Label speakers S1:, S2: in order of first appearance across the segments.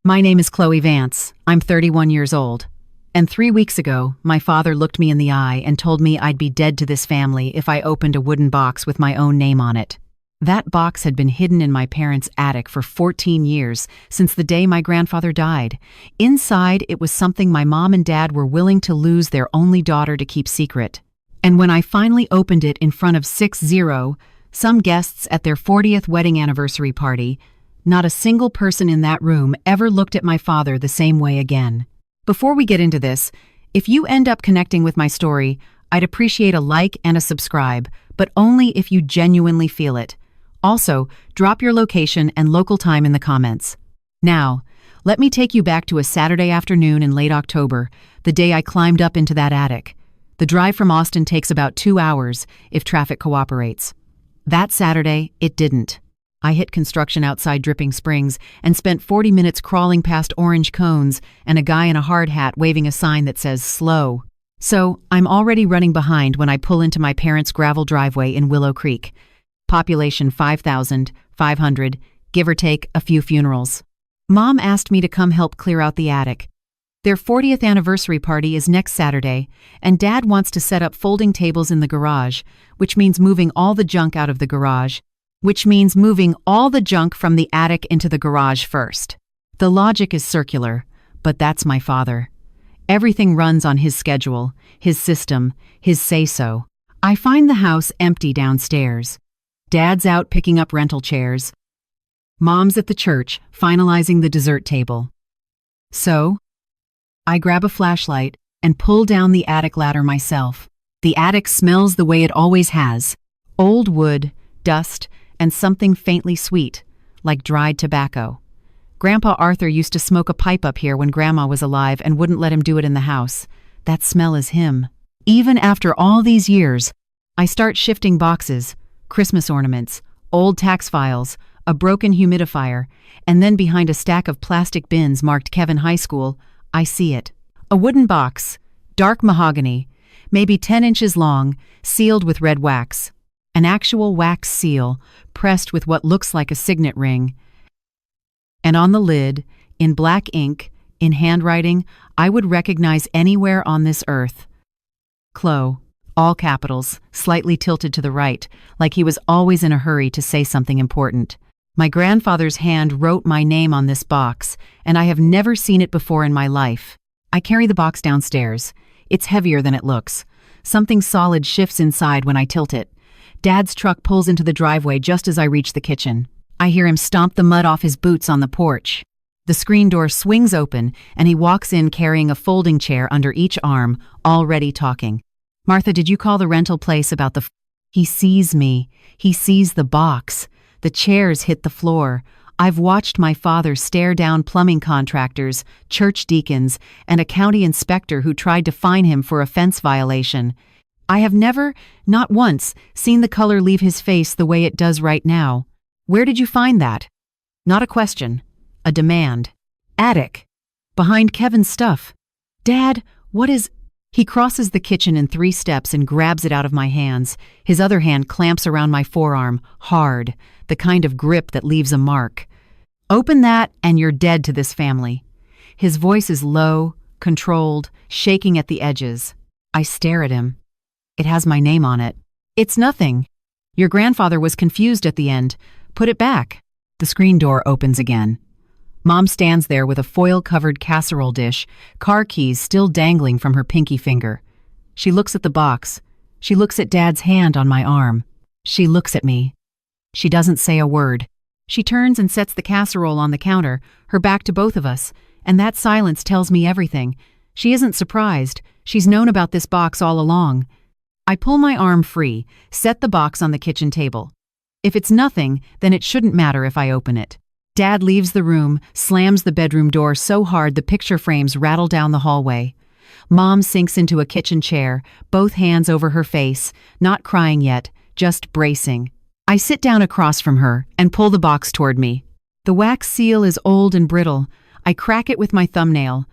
S1: My name is Chloe Vance. I'm 31 years old. And 3 weeks ago, my father looked me in the eye and told me I'd be dead to this family if I opened a wooden box with my own name on it. That box had been hidden in my parents' attic for 14 years, since the day my grandfather died. Inside, it was something my mom and dad were willing to lose their only daughter to keep secret. And when I finally opened it in front of 60, some guests at their 40th wedding anniversary party, not a single person in that room ever looked at my father the same way again. Before we get into this, if you end up connecting with my story, I'd appreciate a like and a subscribe, but only if you genuinely feel it. Also, drop your location and local time in the comments. Now, let me take you back to a Saturday afternoon in late October, the day I climbed up into that attic. The drive from Austin takes about 2 hours, if traffic cooperates. That Saturday, it didn't. I hit construction outside Dripping Springs and spent 40 minutes crawling past orange cones and a guy in a hard hat waving a sign that says slow. So, I'm already running behind when I pull into my parents' gravel driveway in Willow Creek. Population 5,500, give or take a few funerals. Mom asked me to come help clear out the attic. Their 40th anniversary party is next Saturday, and Dad wants to set up folding tables in the garage, which means moving all the junk out of the garage, which means moving all the junk from the attic into the garage first. The logic is circular, but that's my father. Everything runs on his schedule, his system, his say-so. I find the house empty downstairs. Dad's out picking up rental chairs. Mom's at the church, finalizing the dessert table. So, I grab a flashlight and pull down the attic ladder myself. The attic smells the way it always has. Old wood, dust, and something faintly sweet, like dried tobacco. Grandpa Arthur used to smoke a pipe up here when Grandma was alive and wouldn't let him do it in the house. That smell is him. Even after all these years, I start shifting boxes, Christmas ornaments, old tax files, a broken humidifier, and then behind a stack of plastic bins marked Kevin High School, I see it. A wooden box, dark mahogany, maybe 10 inches long, sealed with red wax. An actual wax seal, pressed with what looks like a signet ring. And on the lid, in black ink, in handwriting I would recognize anywhere on this earth. Chloe, all capitals, slightly tilted to the right, like he was always in a hurry to say something important. My grandfather's hand wrote my name on this box, and I have never seen it before in my life. I carry the box downstairs. It's heavier than it looks. Something solid shifts inside when I tilt it. Dad's truck pulls into the driveway just as I reach the kitchen. I hear him stomp the mud off his boots on the porch. The screen door swings open, and he walks in carrying a folding chair under each arm, already talking. "Martha, did you call the rental place about the..." He sees me. He sees the box. The chairs hit the floor. I've watched my father stare down plumbing contractors, church deacons, and a county inspector who tried to fine him for a fence violation. I have never, not once, seen the color leave his face the way it does right now. "Where did you find that?" Not a question, a demand. "Attic. Behind Kevin's stuff." "Dad, what is..." He crosses the kitchen in 3 steps and grabs it out of my hands. His other hand clamps around my forearm, hard, the kind of grip that leaves a mark. "Open that and you're dead to this family." His voice is low, controlled, shaking at the edges. I stare at him. It has my name on it. "It's nothing. Your grandfather was confused at the end. Put it back." The screen door opens again. Mom stands there with a foil-covered casserole dish, car keys still dangling from her pinky finger. She looks at the box. She looks at Dad's hand on my arm. She looks at me. She doesn't say a word. She turns and sets the casserole on the counter, her back to both of us, and that silence tells me everything. She isn't surprised. She's known about this box all along. I pull my arm free, set the box on the kitchen table. If it's nothing, then it shouldn't matter if I open it. Dad leaves the room, slams the bedroom door so hard the picture frames rattle down the hallway. Mom sinks into a kitchen chair, both hands over her face, not crying yet, just bracing. I sit down across from her and pull the box toward me. The wax seal is old and brittle. I crack it with my thumbnail.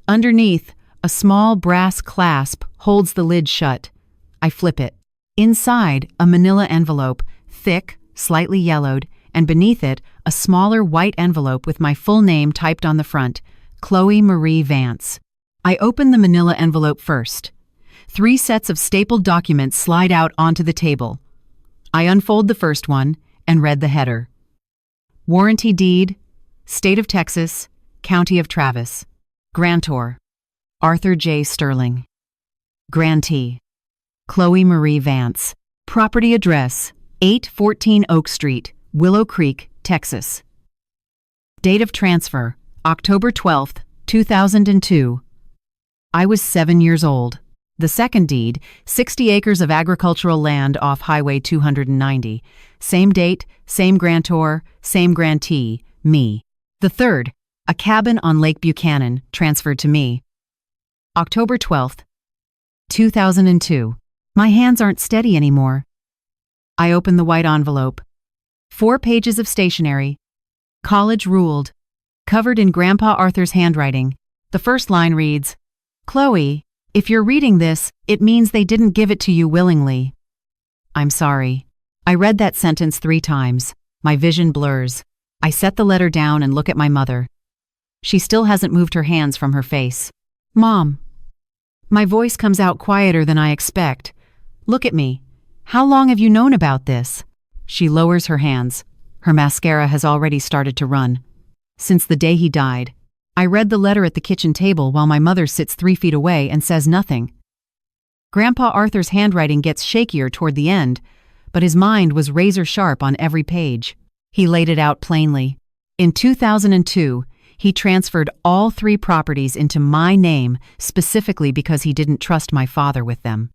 S1: Underneath, a small brass clasp holds the lid shut. I flip it. Inside, a manila envelope, thick, slightly yellowed, and beneath it, a smaller white envelope with my full name typed on the front, Chloe Marie Vance. I open the manila envelope first. 3 sets of stapled documents slide out onto the table. I unfold the first one and read the header. Warranty deed, State of Texas, County of Travis. Grantor, Arthur J. Sterling. Grantee, Chloe Marie Vance. Property address, 814 Oak Street, Willow Creek, Texas. Date of transfer, October 12, 2002. I was 7 years old. The second deed, 60 acres of agricultural land off Highway 290. Same date, same grantor, same grantee, me. The third, a cabin on Lake Buchanan, transferred to me. October 12th, 2002. My hands aren't steady anymore. I open the white envelope. 4 pages of stationery. College ruled. Covered in Grandpa Arthur's handwriting. The first line reads, Chloe, if you're reading this, it means they didn't give it to you willingly. I'm sorry. I read that sentence 3 times. My vision blurs. I set the letter down and look at my mother. She still hasn't moved her hands from her face. Mom. My voice comes out quieter than I expect. Look at me. How long have you known about this? She lowers her hands. Her mascara has already started to run. Since the day he died. I read the letter at the kitchen table while my mother sits 3 feet away and says nothing. Grandpa Arthur's handwriting gets shakier toward the end, but his mind was razor sharp on every page. He laid it out plainly. In 2002, he transferred all 3 properties into my name specifically because he didn't trust my father with them.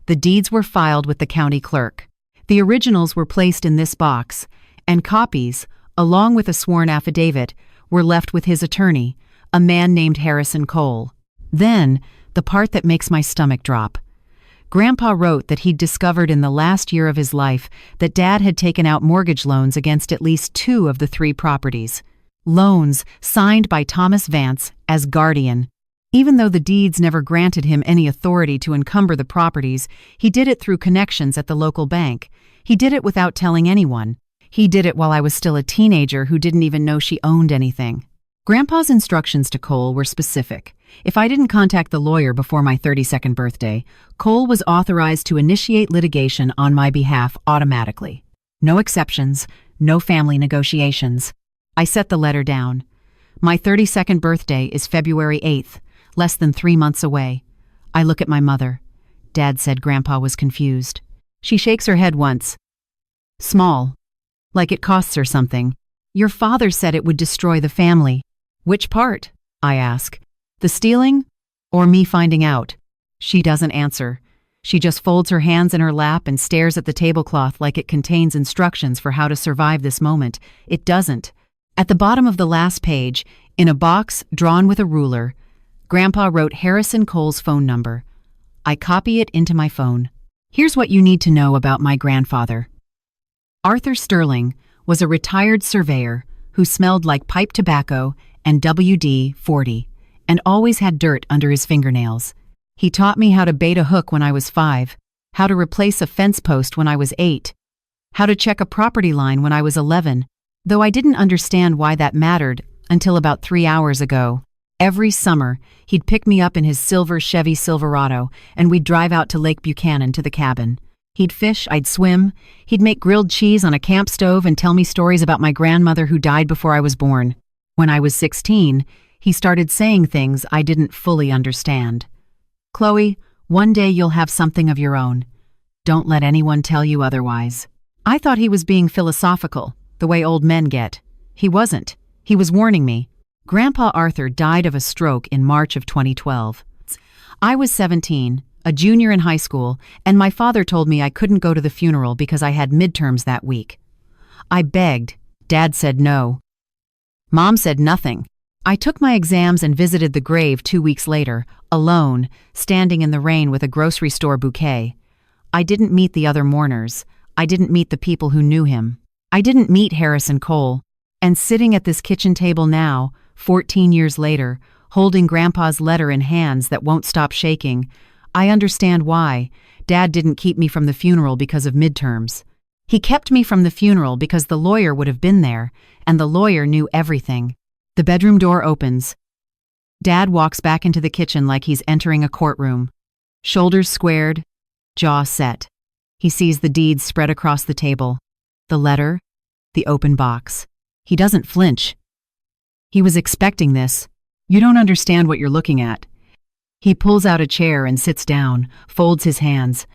S1: The deeds were filed with the county clerk. The originals were placed in this box, and copies, along with a sworn affidavit, were left with his attorney, a man named Harrison Cole. Then, the part that makes my stomach drop. Grandpa wrote that he'd discovered in the last year of his life that Dad had taken out mortgage loans against at least 2 of the 3 properties. Loans signed by Thomas Vance as guardian. Even though the deeds never granted him any authority to encumber the properties, he did it through connections at the local bank. He did it without telling anyone. He did it while I was still a teenager who didn't even know she owned anything. Grandpa's instructions to Cole were specific. If I didn't contact the lawyer before my 32nd birthday, Cole was authorized to initiate litigation on my behalf automatically. No exceptions, no family negotiations. I set the letter down. My 32nd birthday is February 8th, less than 3 months away. I look at my mother. Dad said Grandpa was confused. She shakes her head once. Small. Like it costs her something. Your father said it would destroy the family. Which part? I ask. The stealing? Or me finding out? She doesn't answer. She just folds her hands in her lap and stares at the tablecloth like it contains instructions for how to survive this moment. It doesn't. At the bottom of the last page, in a box drawn with a ruler, Grandpa wrote Harrison Cole's phone number. I copy it into my phone. Here's what you need to know about my grandfather. Arthur Sterling was a retired surveyor who smelled like pipe tobacco and WD-40 and always had dirt under his fingernails. He taught me how to bait a hook when I was 5, how to replace a fence post when I was 8, how to check a property line when I was 11, though I didn't understand why that mattered until about 3 hours ago. Every summer, he'd pick me up in his silver Chevy Silverado and we'd drive out to Lake Buchanan to the cabin. He'd fish, I'd swim, he'd make grilled cheese on a camp stove and tell me stories about my grandmother who died before I was born. When I was 16, he started saying things I didn't fully understand. Chloe, one day you'll have something of your own. Don't let anyone tell you otherwise. I thought he was being philosophical, the way old men get. He wasn't. He was warning me. Grandpa Arthur died of a stroke in March of 2012. I was 17, a junior in high school, and my father told me I couldn't go to the funeral because I had midterms that week. I begged. Dad said no. Mom said nothing. I took my exams and visited the grave 2 weeks later, alone, standing in the rain with a grocery store bouquet. I didn't meet the other mourners. I didn't meet the people who knew him. I didn't meet Harrison Cole. And sitting at this kitchen table now, 14 years later, holding Grandpa's letter in hands that won't stop shaking, I understand why. Dad didn't keep me from the funeral because of midterms. He kept me from the funeral because the lawyer would have been there, and the lawyer knew everything. The bedroom door opens. Dad walks back into the kitchen like he's entering a courtroom. Shoulders squared, jaw set. He sees the deeds spread across the table. The letter, the open box. He doesn't flinch. He was expecting this. You don't understand what you're looking at. He pulls out a chair and sits down, folds his hands.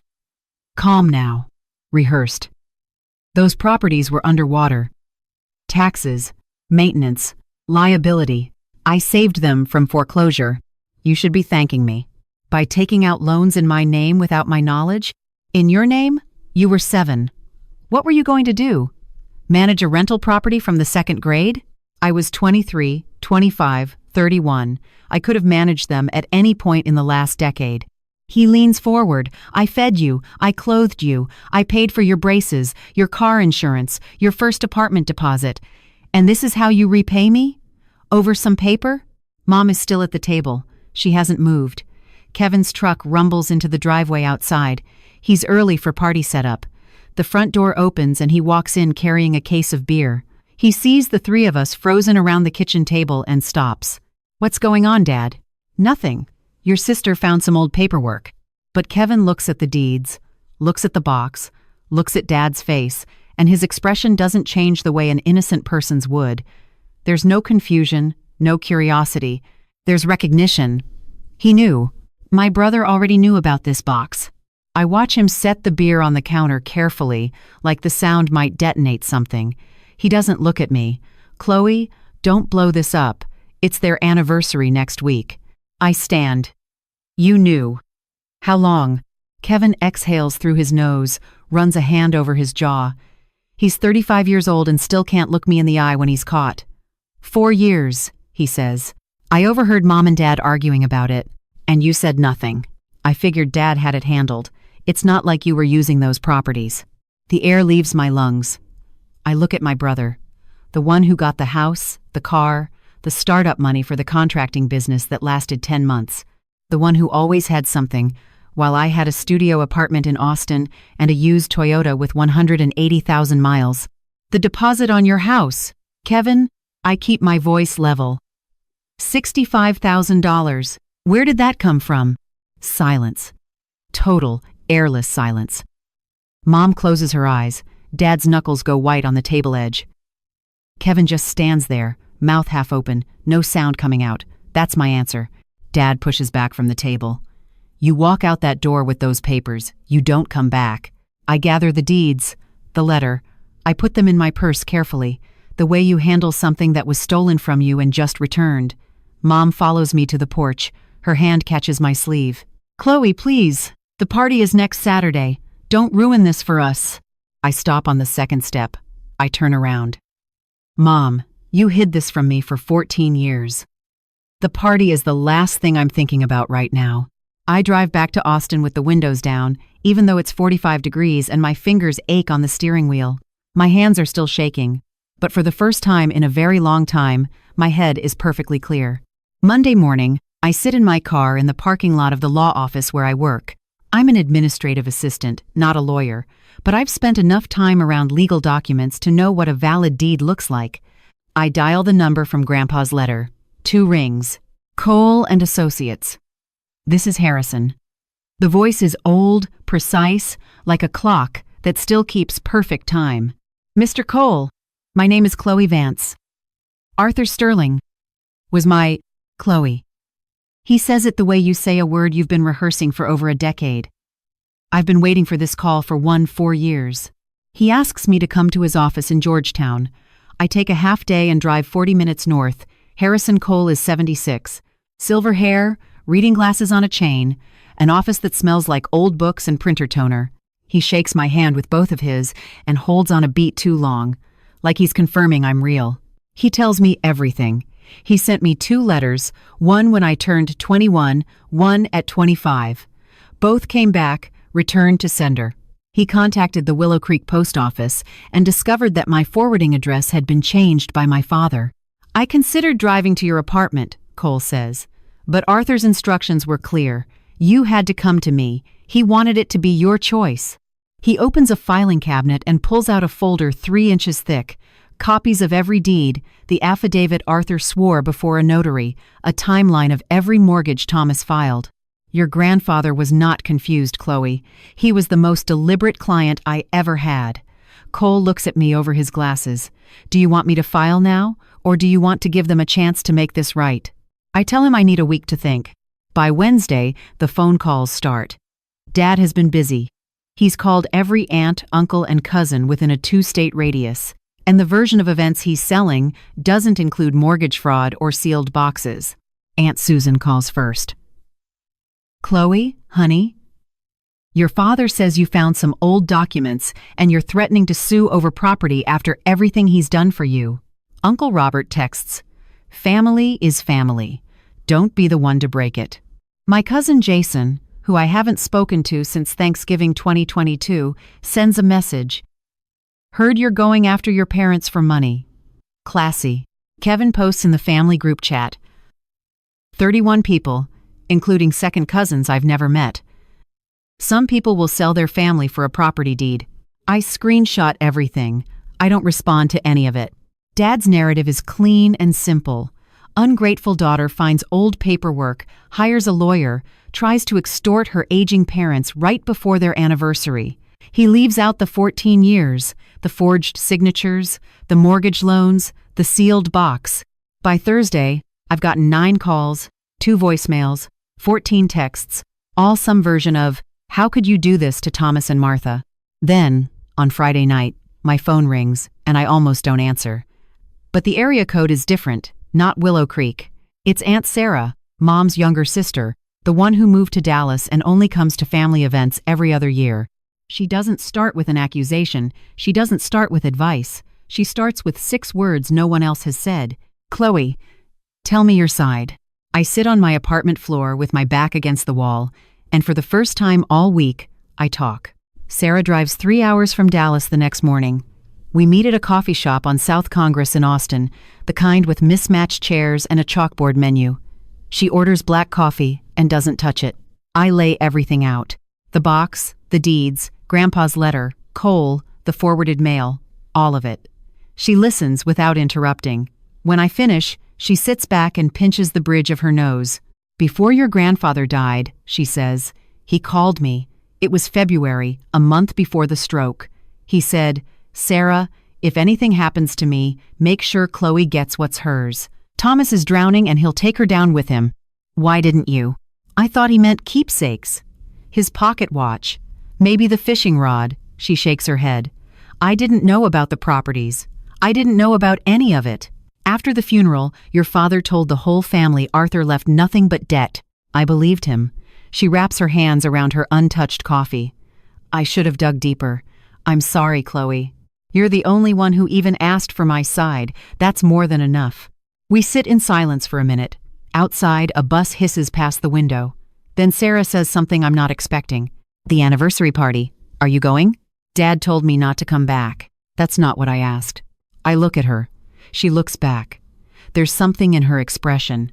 S1: Calm now. Rehearsed. Those properties were underwater. Taxes, maintenance, liability. I saved them from foreclosure. You should be thanking me. By taking out loans in my name without my knowledge? In your name? You were 7. What were you going to do? Manage a rental property from the 2nd grade? I was 23, 25, 31. I could have managed them at any point in the last decade. He leans forward. I fed you. I clothed you. I paid for your braces, your car insurance, your first apartment deposit. And this is how you repay me? Over some paper? Mom is still at the table. She hasn't moved. Kevin's truck rumbles into the driveway outside. He's early for party setup. The front door opens and he walks in carrying a case of beer. He sees the 3 of us frozen around the kitchen table and stops. What's going on, Dad? Nothing. Your sister found some old paperwork. But Kevin looks at the deeds, looks at the box, looks at Dad's face, and his expression doesn't change the way an innocent person's would. There's no confusion, no curiosity. There's recognition. He knew. My brother already knew about this box. I watch him set the beer on the counter carefully, like the sound might detonate something. He doesn't look at me. Chloe, don't blow this up. It's their anniversary next week. I stand. You knew. How long? Kevin exhales through his nose, runs a hand over his jaw. He's 35 years old and still can't look me in the eye when he's caught. 4 years, he says. I overheard Mom and Dad arguing about it, and you said nothing. I figured Dad had it handled. It's not like you were using those properties. The air leaves my lungs. I look at my brother, the one who got the house, the car, the startup money for the contracting business that lasted 10 months. The one who always had something, while I had a studio apartment in Austin and a used Toyota with 180,000 miles. The deposit on your house. Kevin, I keep my voice level. $65,000. Where did that come from? Silence. Total, airless silence. Mom closes her eyes. Dad's knuckles go white on the table edge. Kevin just stands there, mouth half open, no sound coming out. That's my answer. Dad pushes back from the table. You walk out that door with those papers. You don't come back. I gather the deeds, the letter. I put them in my purse carefully, the way you handle something that was stolen from you and just returned. Mom follows me to the porch. Her hand catches my sleeve. Chloe, please. The party is next Saturday. Don't ruin this for us. I stop on the 2nd step. I turn around. Mom, you hid this from me for 14 years. The party is the last thing I'm thinking about right now. I drive back to Austin with the windows down, even though it's 45 degrees and my fingers ache on the steering wheel. My hands are still shaking, but for the first time in a very long time, my head is perfectly clear. Monday morning, I sit in my car in the parking lot of the law office where I work. I'm an administrative assistant, not a lawyer, but I've spent enough time around legal documents to know what a valid deed looks like. I dial the number from Grandpa's letter. 2 rings. Cole and Associates. This is Harrison. The voice is old, precise, like a clock that still keeps perfect time. Mr. Cole, my name is Chloe Vance. Arthur Sterling was my Chloe. He says it the way you say a word you've been rehearsing for over a decade. I've been waiting for this call for 4 years. He asks me to come to his office in Georgetown. I take a half day and drive 40 minutes north. Harrison Cole is 76. Silver hair, reading glasses on a chain, an office that smells like old books and printer toner. He shakes my hand with both of his and holds on a beat too long, like he's confirming I'm real. He tells me everything. He sent me 2 letters, one when I turned 21, one at 25. Both came back, returned to sender. He contacted the Willow Creek post office and discovered that my forwarding address had been changed by my father. I considered driving to your apartment, Cole says, but Arthur's instructions were clear. You had to come to me. He wanted it to be your choice. He opens a filing cabinet and pulls out a folder 3 inches thick, copies of every deed, the affidavit Arthur swore before a notary, a timeline of every mortgage Thomas filed. Your grandfather was not confused, Chloe. He was the most deliberate client I ever had. Cole looks at me over his glasses. Do you want me to file now, or do you want to give them a chance to make this right? I tell him I need a week to think. By Wednesday, the phone calls start. Dad has been busy. He's called every aunt, uncle, and cousin within a 2-state radius, and the version of events he's selling doesn't include mortgage fraud or sealed boxes. Aunt Susan calls first. Chloe, honey, your father says you found some old documents and you're threatening to sue over property after everything he's done for you. Uncle Robert texts, family is family. Don't be the one to break it. My cousin Jason, who I haven't spoken to since Thanksgiving 2022, sends a message. Heard you're going after your parents for money. Classy. Kevin posts in the family group chat. 31 people, including second cousins I've never met. Some people will sell their family for a property deed. I screenshot everything. I don't respond to any of it. Dad's narrative is clean and simple. Ungrateful daughter finds old paperwork, hires a lawyer, tries to extort her aging parents right before their anniversary. He leaves out the 14 years, the forged signatures, the mortgage loans, the sealed box. By Thursday, I've gotten 9 calls, 2 voicemails, 14 texts, all some version of, how could you do this to Thomas and Martha? Then, on Friday night, my phone rings, and I almost don't answer. But the area code is different, not Willow Creek. It's Aunt Sarah, Mom's younger sister, the one who moved to Dallas and only comes to family events every other year. She doesn't start with an accusation, she doesn't start with advice. She starts with 6 words no one else has said. Chloe, tell me your side. I sit on my apartment floor with my back against the wall, and for the first time all week, I talk. Sarah drives 3 hours from Dallas the next morning. We meet at a coffee shop on South Congress in Austin, the kind with mismatched chairs and a chalkboard menu. She orders black coffee and doesn't touch it. I lay everything out. The box, the deeds, Grandpa's letter, Cole, the forwarded mail, all of it. She listens without interrupting. When I finish, she sits back and pinches the bridge of her nose. Before your grandfather died, she says, he called me. It was February, a month before the stroke. He said, Sarah, if anything happens to me, make sure Chloe gets what's hers. Thomas is drowning and he'll take her down with him. Why didn't you? I thought he meant keepsakes. His pocket watch. Maybe the fishing rod. She shakes her head. I didn't know about the properties. I didn't know about any of it. After the funeral, your father told the whole family Arthur left nothing but debt. I believed him. She wraps her hands around her untouched coffee. I should have dug deeper. I'm sorry, Chloe. You're the only one who even asked for my side. That's more than enough. We sit in silence for a minute. Outside, a bus hisses past the window. Then Sarah says something I'm not expecting. The anniversary party. Are you going? Dad told me not to come back. That's not what I asked. I look at her. She looks back. There's something in her expression.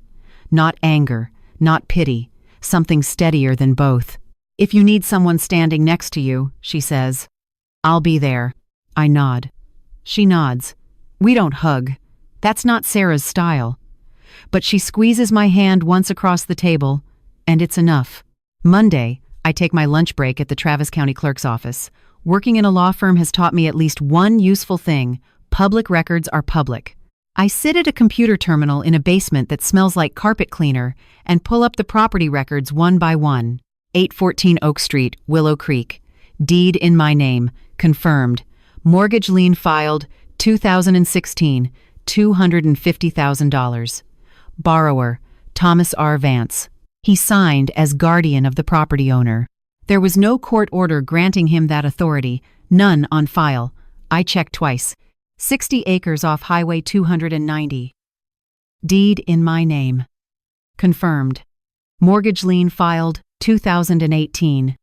S1: Not anger, not pity, something steadier than both. If you need someone standing next to you, she says. I'll be there. I nod. She nods. We don't hug. That's not Sarah's style. But she squeezes my hand once across the table, and it's enough. Monday, I take my lunch break at the Travis County Clerk's office. Working in a law firm has taught me at least one useful thing. Public records are public. I sit at a computer terminal in a basement that smells like carpet cleaner and pull up the property records one by one. 814 Oak Street, Willow Creek. Deed in my name. Confirmed. Mortgage lien filed. 2016. $250,000. Borrower. Thomas R. Vance. He signed as guardian of the property owner. There was no court order granting him that authority. None on file. I checked twice. 60 acres off Highway 290. Deed in my name. Confirmed. Mortgage lien filed 2018.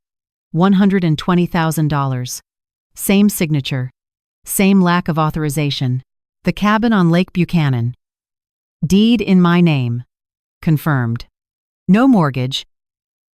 S1: $120,000. Same signature. Same lack of authorization. The cabin on Lake Buchanan. Deed in my name. Confirmed. No mortgage.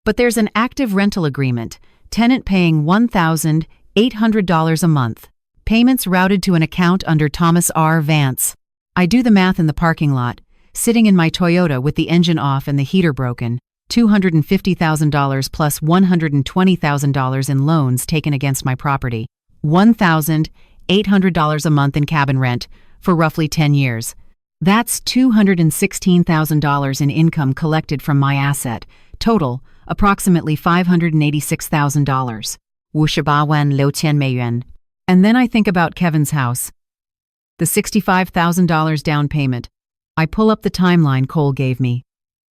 S1: But there's an active rental agreement. Tenant paying $1,000 $800 a month. Payments routed to an account under Thomas R. Vance. I do the math in the parking lot, sitting in my Toyota with the engine off and the heater broken. $250,000 plus $120,000 in loans taken against my property. $1,800 a month in cabin rent for roughly 10 years. That's $216,000 in income collected from my asset. Total, approximately $586,000. 50,600,000美元. And then I think about Kevin's house. The $65,000 down payment. I pull up the timeline Cole gave me.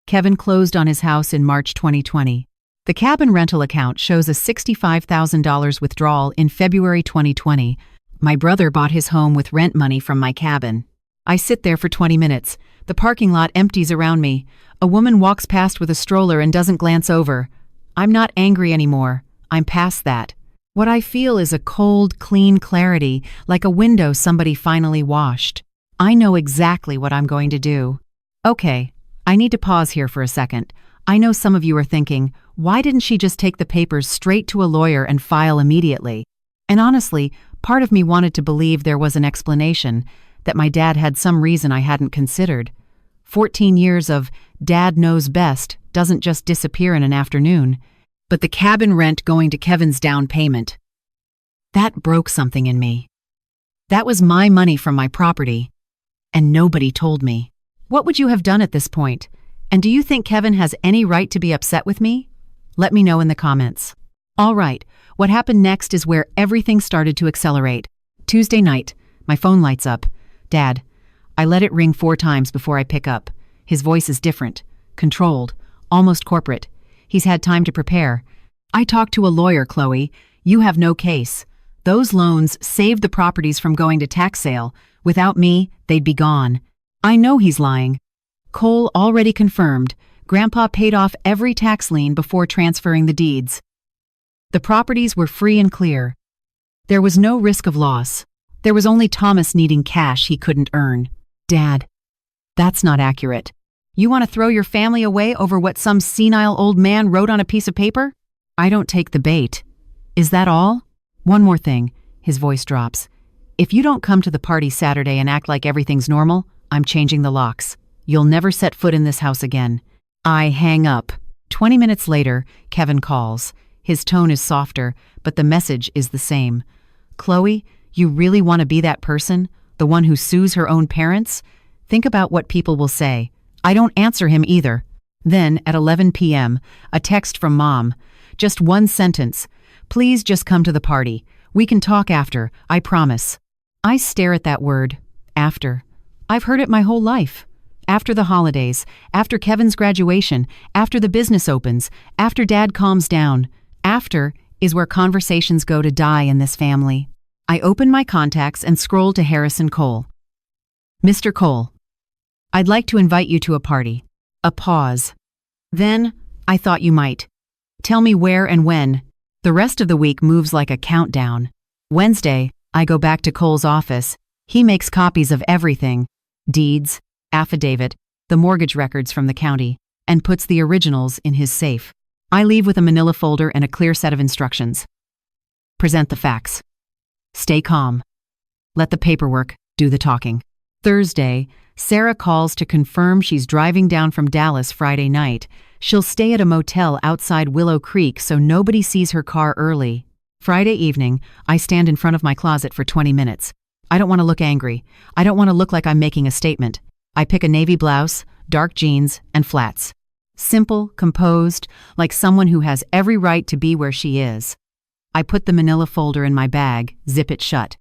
S1: Kevin closed on his house in March 2020. The cabin rental account shows a $65,000 withdrawal in February 2020. My brother bought his home with rent money from my cabin. I sit there for 20 minutes. The parking lot empties around me. A woman walks past with a stroller and doesn't glance over. I'm not angry anymore. I'm past that. What I feel is a cold, clean clarity, like a window somebody finally washed. I know exactly what I'm going to do. Okay, I need to pause here for a second. I know some of you are thinking, why didn't she just take the papers straight to a lawyer and file immediately? And honestly, part of me wanted to believe there was an explanation, that my dad had some reason I hadn't considered. 14 years of dad knows best doesn't just disappear in an afternoon. But the cabin rent going to Kevin's down payment, that broke something in me. That was my money from my property, and nobody told me. What would you have done at this point? And do you think Kevin has any right to be upset with me? Let me know in the comments. All right, what happened next is where everything started to accelerate. Tuesday night, my phone lights up. Dad. I let it ring 4 times before I pick up. His voice is different, controlled, almost corporate. He's had time to prepare. I talked to a lawyer, Chloe. You have no case. Those loans saved the properties from going to tax sale. Without me, they'd be gone. I know he's lying. Cole already confirmed. Grandpa paid off every tax lien before transferring the deeds. The properties were free and clear. There was no risk of loss. There was only Thomas needing cash he couldn't earn. Dad, that's not accurate. You want to throw your family away over what some senile old man wrote on a piece of paper? I don't take the bait. Is that all? One more thing. His voice drops. If you don't come to the party Saturday and act like everything's normal, I'm changing the locks. You'll never set foot in this house again. I hang up. 20 minutes later, Kevin calls. His tone is softer, but the message is the same. Chloe, you really want to be that person? The one who sues her own parents? Think about what people will say. I don't answer him either. Then, at 11 p.m., a text from Mom. Just one sentence. Please just come to the party. We can talk after, I promise. I stare at that word, after. I've heard it my whole life. After the holidays, after Kevin's graduation, after the business opens, after Dad calms down. After is where conversations go to die in this family. I open my contacts and scroll to Harrison Cole. Mr. Cole, I'd like to invite you to a party. A pause. Then, I thought you might. Tell me where and when. The rest of the week moves like a countdown. Wednesday, I go back to Cole's office. He makes copies of everything. Deeds, affidavit, the mortgage records from the county, and puts the originals in his safe. I leave with a manila folder and a clear set of instructions. Present the facts. Stay calm. Let the paperwork do the talking. Thursday, Sarah calls to confirm she's driving down from Dallas Friday night. She'll stay at a motel outside Willow Creek so nobody sees her car early. Friday evening, I stand in front of my closet for 20 minutes. I don't want to look angry. I don't want to look like I'm making a statement. I pick a navy blouse, dark jeans, and flats. Simple, composed, like someone who has every right to be where she is. I put the manila folder in my bag, zip it shut.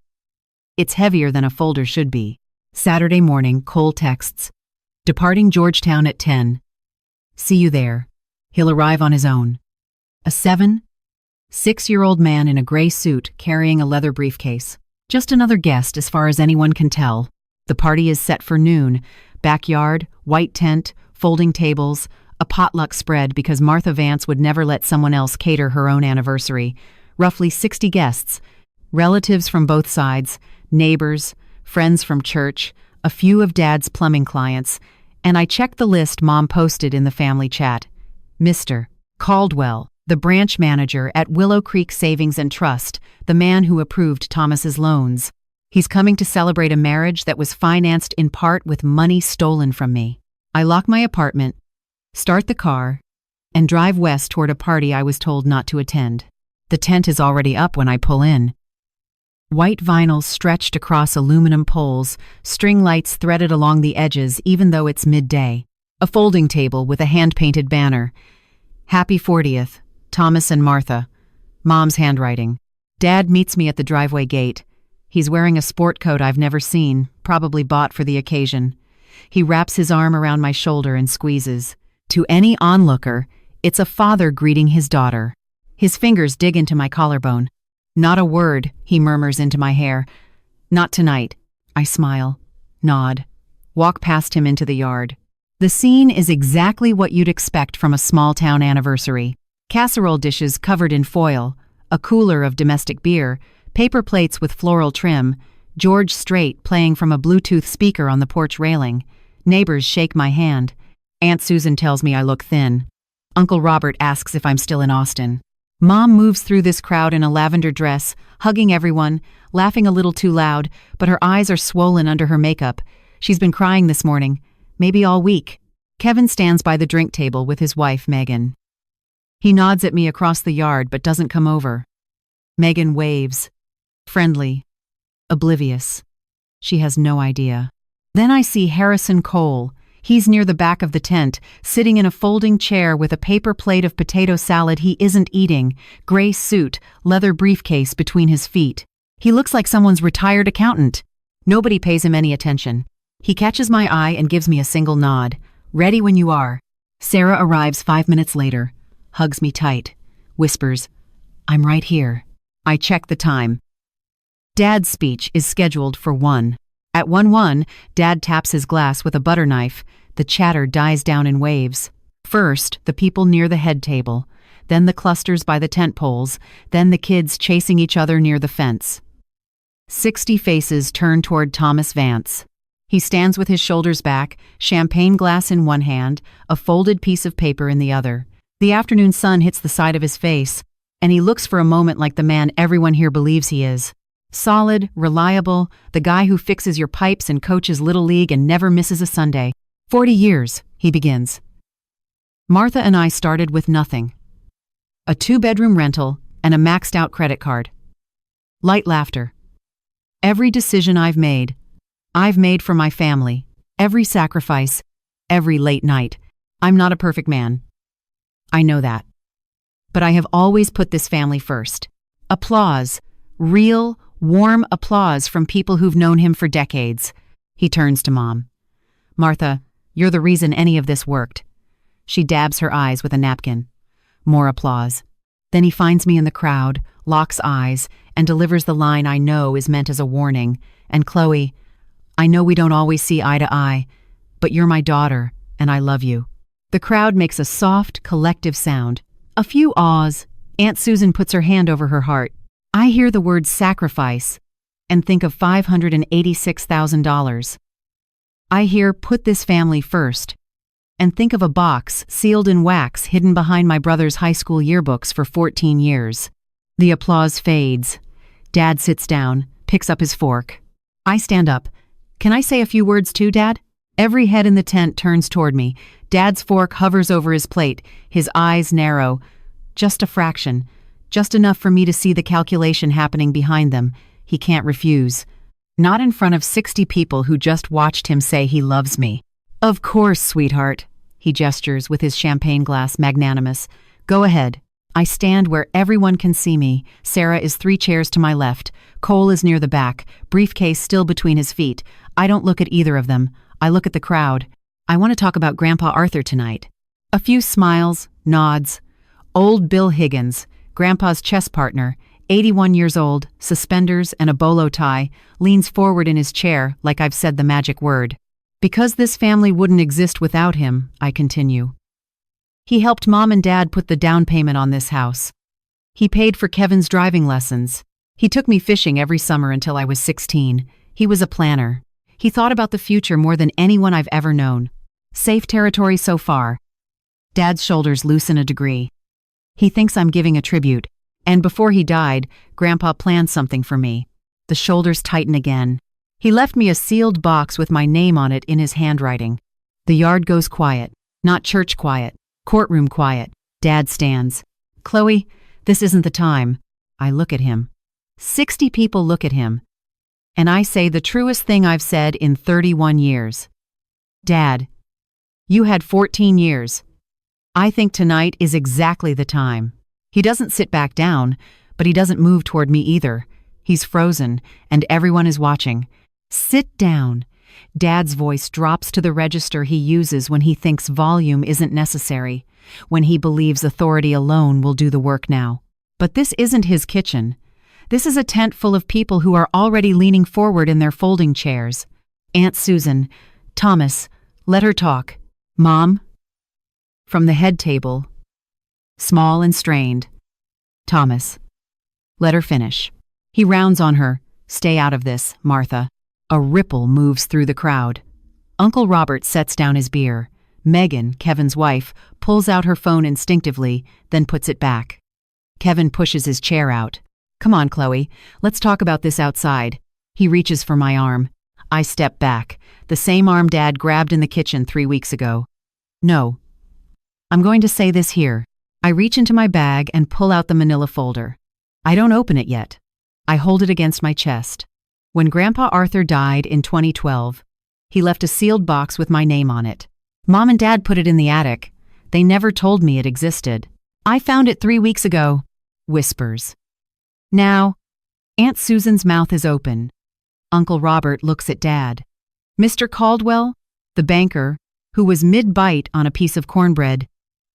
S1: It's heavier than a folder should be. Saturday morning, Cole texts. Departing Georgetown at 10. See you there. He'll arrive on his own. A 6-year-old man in a gray suit carrying a leather briefcase. Just another guest as far as anyone can tell. The party is set for noon. Backyard, white tent, folding tables, a potluck spread because Martha Vance would never let someone else cater her own anniversary. Roughly 60 guests. Relatives from both sides, neighbors, friends from church, a few of Dad's plumbing clients, and I checked the list Mom posted in the family chat. Mr. Caldwell, the branch manager at Willow Creek Savings and Trust, the man who approved Thomas's loans. He's coming to celebrate a marriage that was financed in part with money stolen from me. I lock my apartment, start the car, and drive west toward a party I was told not to attend. The tent is already up when I pull in. White vinyl stretched across aluminum poles, string lights threaded along the edges even though it's midday. A folding table with a hand-painted banner. Happy 40th, Thomas and Martha. Mom's handwriting. Dad meets me at the driveway gate. He's wearing a sport coat I've never seen, probably bought for the occasion. He wraps his arm around my shoulder and squeezes. To any onlooker, it's a father greeting his daughter. His fingers dig into my collarbone. Not a word, he murmurs into my hair. Not tonight. I smile, nod, walk past him into the yard. The scene is exactly what you'd expect from a small-town anniversary. Casserole dishes covered in foil, a cooler of domestic beer, paper plates with floral trim, George Strait playing from a Bluetooth speaker on the porch railing. Neighbors shake my hand. Aunt Susan tells me I look thin. Uncle Robert asks if I'm still in Austin. Mom moves through this crowd in a lavender dress, hugging everyone, laughing a little too loud, but her eyes are swollen under her makeup. She's been crying this morning, maybe all week. Kevin stands by the drink table with his wife, Megan. He nods at me across the yard but doesn't come over. Megan waves. Friendly. Oblivious. She has no idea. Then I see Harrison Cole. He's near the back of the tent, sitting in a folding chair with a paper plate of potato salad he isn't eating, gray suit, leather briefcase between his feet. He looks like someone's retired accountant. Nobody pays him any attention. He catches my eye and gives me a single nod. Ready when you are. Sarah arrives 5 minutes later, hugs me tight, whispers, I'm right here. I check the time. Dad's speech is scheduled for 1. At 1:01, Dad taps his glass with a butter knife. The chatter dies down in waves. First, the people near the head table, then the clusters by the tent poles, then the kids chasing each other near the fence. 60 faces turn toward Thomas Vance. He stands with his shoulders back, champagne glass in one hand, a folded piece of paper in the other. The afternoon sun hits the side of his face, and he looks for a moment like the man everyone here believes he is. Solid, reliable, the guy who fixes your pipes and coaches Little League and never misses a Sunday. 40 years, he begins. Martha and I started with nothing. A 2-bedroom rental and a maxed-out credit card. Light laughter. Every decision I've made for my family. Every sacrifice, every late night. I'm not a perfect man. I know that. But I have always put this family first. Applause. Real, warm applause from people who've known him for decades. He turns to Mom. Martha, you're the reason any of this worked. She dabs her eyes with a napkin. More applause. Then he finds me in the crowd, locks eyes, and delivers the line I know is meant as a warning. And Chloe, I know we don't always see eye to eye, but you're my daughter, and I love you. The crowd makes a soft, collective sound. A few awes. Aunt Susan puts her hand over her heart. I hear the word sacrifice and think of $586,000. I hear put this family first and think of a box sealed in wax hidden behind my brother's high school yearbooks for 14 years. The applause fades. Dad sits down, picks up his fork. I stand up. Can I say a few words too, Dad? Every head in the tent turns toward me. Dad's fork hovers over his plate, his eyes narrow. Just a fraction. Just enough for me to see the calculation happening behind them. He can't refuse. Not in front of 60 people who just watched him say he loves me. Of course, sweetheart. He gestures with his champagne glass, magnanimous. Go ahead. I stand where everyone can see me. Sarah is 3 chairs to my left. Cole is near the back, briefcase still between his feet. I don't look at either of them. I look at the crowd. I want to talk about Grandpa Arthur tonight. A few smiles, nods. Old Bill Higgins, Grandpa's chess partner, 81 years old, suspenders and a bolo tie, leans forward in his chair like I've said the magic word. Because this family wouldn't exist without him, I continue. He helped Mom and Dad put the down payment on this house. He paid for Kevin's driving lessons. He took me fishing every summer until I was 16. He was a planner. He thought about the future more than anyone I've ever known. Safe territory so far. Dad's shoulders loosen a degree. He thinks I'm giving a tribute, and before he died, Grandpa planned something for me. The shoulders tighten again. He left me a sealed box with my name on it in his handwriting. The yard goes quiet. Not church quiet. Courtroom quiet. Dad stands. Chloe, this isn't the time. I look at him. 60 people look at him. And I say the truest thing I've said in 31 years. Dad, you had 14 years. I think tonight is exactly the time. He doesn't sit back down, but he doesn't move toward me either. He's frozen, and everyone is watching. Sit down. Dad's voice drops to the register he uses when he thinks volume isn't necessary, when he believes authority alone will do the work now. But this isn't his kitchen. This is a tent full of people who are already leaning forward in their folding chairs. Aunt Susan, Thomas, let her talk. Mom? From the head table, small and strained. Thomas, let her finish. He rounds on her. Stay out of this, Martha. A ripple moves through the crowd. Uncle Robert sets down his beer. Megan, Kevin's wife, pulls out her phone instinctively, then puts it back. Kevin pushes his chair out. Come on, Chloe, let's talk about this outside. He reaches for my arm. I step back, the same arm Dad grabbed in the kitchen 3 weeks ago. No. I'm going to say this here. I reach into my bag and pull out the manila folder. I don't open it yet. I hold it against my chest. When Grandpa Arthur died in 2012, he left a sealed box with my name on it. Mom and Dad put it in the attic. They never told me it existed. I found it 3 weeks ago. Whispers. Now, Aunt Susan's mouth is open. Uncle Robert looks at Dad. Mr. Caldwell, the banker, who was mid-bite on a piece of cornbread,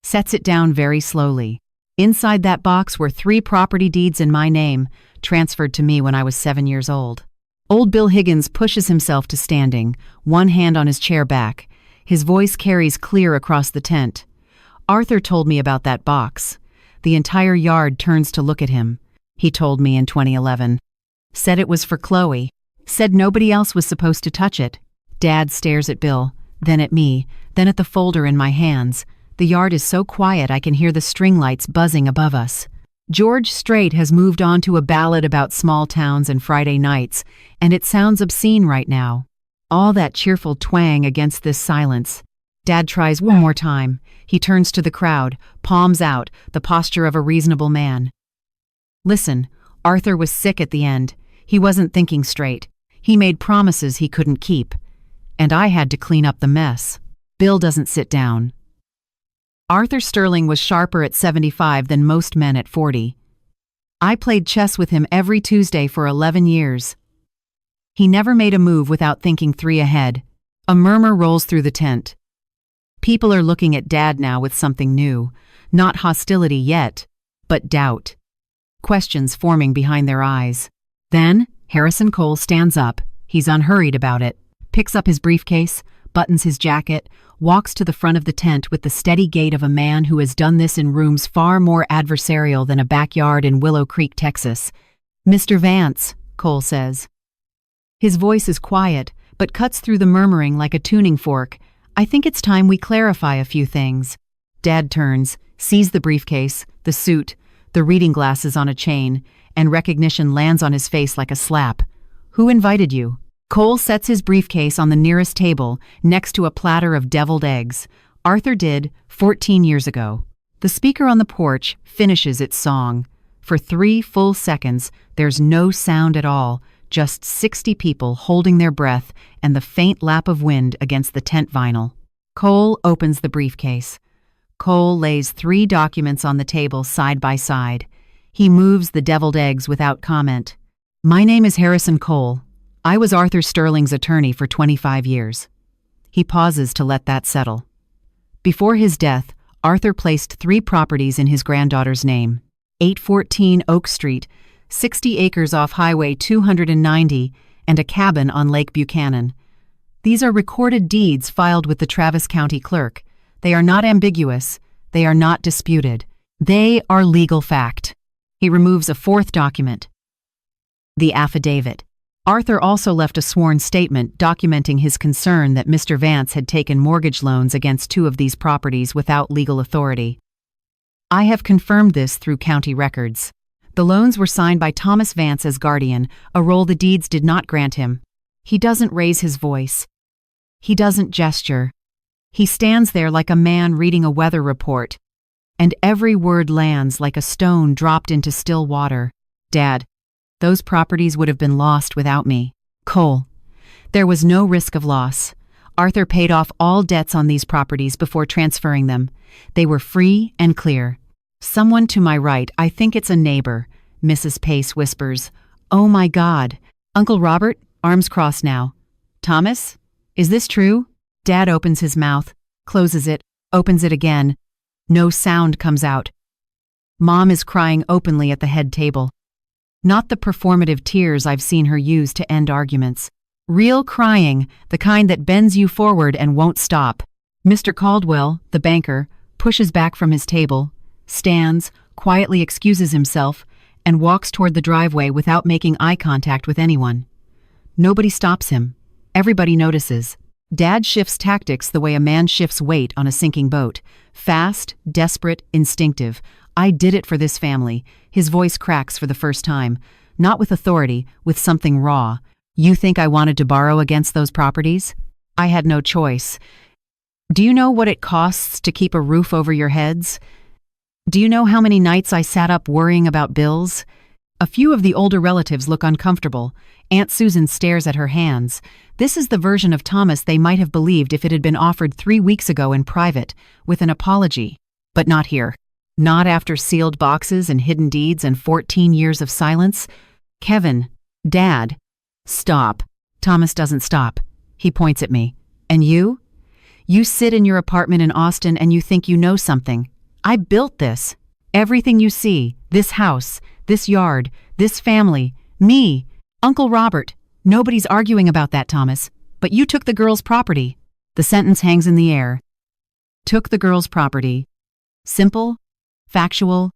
S1: sets it down very slowly. Inside that box were 3 property deeds in my name, transferred to me when I was 7 years old. Old Bill Higgins pushes himself to standing, one hand on his chair back. His voice carries clear across the tent. Arthur told me about that box. The entire yard turns to look at him. He told me in 2011. Said it was for Chloe. Said nobody else was supposed to touch it. Dad stares at Bill, then at me, then at the folder in my hands. The yard is so quiet I can hear the string lights buzzing above us. George Strait has moved on to a ballad about small towns and Friday nights, and it sounds obscene right now. All that cheerful twang against this silence. Dad tries one more time. He turns to the crowd, palms out, the posture of a reasonable man. Listen, Arthur was sick at the end. He wasn't thinking straight. He made promises he couldn't keep. And I had to clean up the mess. Bill doesn't sit down. Arthur Sterling was sharper at 75 than most men at 40. I played chess with him every Tuesday for 11 years. He never made a move without thinking 3 ahead. A murmur rolls through the tent. People are looking at Dad now with something new. Not hostility yet, but doubt. Questions forming behind their eyes. Then, Harrison Cole stands up. He's unhurried about it. Picks up his briefcase, buttons his jacket, walks to the front of the tent with the steady gait of a man who has done this in rooms far more adversarial than a backyard in Willow Creek, Texas. Mr. Vance, Cole says. His voice is quiet, but cuts through the murmuring like a tuning fork. I think it's time we clarify a few things. Dad turns, sees the briefcase, the suit, the reading glasses on a chain, and recognition lands on his face like a slap. Who invited you? Cole sets his briefcase on the nearest table, next to a platter of deviled eggs. Arthur did, 14 years ago. The speaker on the porch finishes its song. For 3 full seconds, there's no sound at all, just 60 people holding their breath and the faint lap of wind against the tent vinyl. Cole opens the briefcase. Cole lays 3 documents on the table side by side. He moves the deviled eggs without comment. My name is Harrison Cole. I was Arthur Sterling's attorney for 25 years. He pauses to let that settle. Before his death, Arthur placed 3 properties in his granddaughter's name. 814 Oak Street, 60 acres off Highway 290, and a cabin on Lake Buchanan. These are recorded deeds filed with the Travis County Clerk. They are not ambiguous. They are not disputed. They are legal fact. He removes a 4th document. The affidavit. Arthur also left a sworn statement documenting his concern that Mr. Vance had taken mortgage loans against 2 of these properties without legal authority. I have confirmed this through county records. The loans were signed by Thomas Vance as guardian, a role the deeds did not grant him. He doesn't raise his voice. He doesn't gesture. He stands there like a man reading a weather report, and every word lands like a stone dropped into still water. Dad, those properties would have been lost without me. Cole, there was no risk of loss. Arthur paid off all debts on these properties before transferring them. They were free and clear. Someone to my right, I think it's a neighbor, Mrs. Pace whispers. Oh my God. Uncle Robert, arms crossed now. Thomas, is this true? Dad opens his mouth, closes it, opens it again. No sound comes out. Mom is crying openly at the head table. Not the performative tears I've seen her use to end arguments. Real crying, the kind that bends you forward and won't stop. Mr. Caldwell, the banker, pushes back from his table, stands, quietly excuses himself, and walks toward the driveway without making eye contact with anyone. Nobody stops him. Everybody notices. Dad shifts tactics the way a man shifts weight on a sinking boat. Fast, desperate, instinctive. I did it for this family. His voice cracks for the first time. Not with authority, with something raw. You think I wanted to borrow against those properties? I had no choice. Do you know what it costs to keep a roof over your heads? Do you know how many nights I sat up worrying about bills? A few of the older relatives look uncomfortable. Aunt Susan stares at her hands. This is the version of Thomas they might have believed if it had been offered 3 weeks ago in private, with an apology. But not here. Not after sealed boxes and hidden deeds and 14 years of silence. Kevin, Dad, stop. Thomas doesn't stop. He points at me. And you? You sit in your apartment in Austin and you think you know something. I built this. Everything you see, this house, this yard, this family, me, Uncle Robert. Nobody's arguing about that, Thomas. But you took the girl's property. The sentence hangs in the air. Took the girl's property. Simple, factual,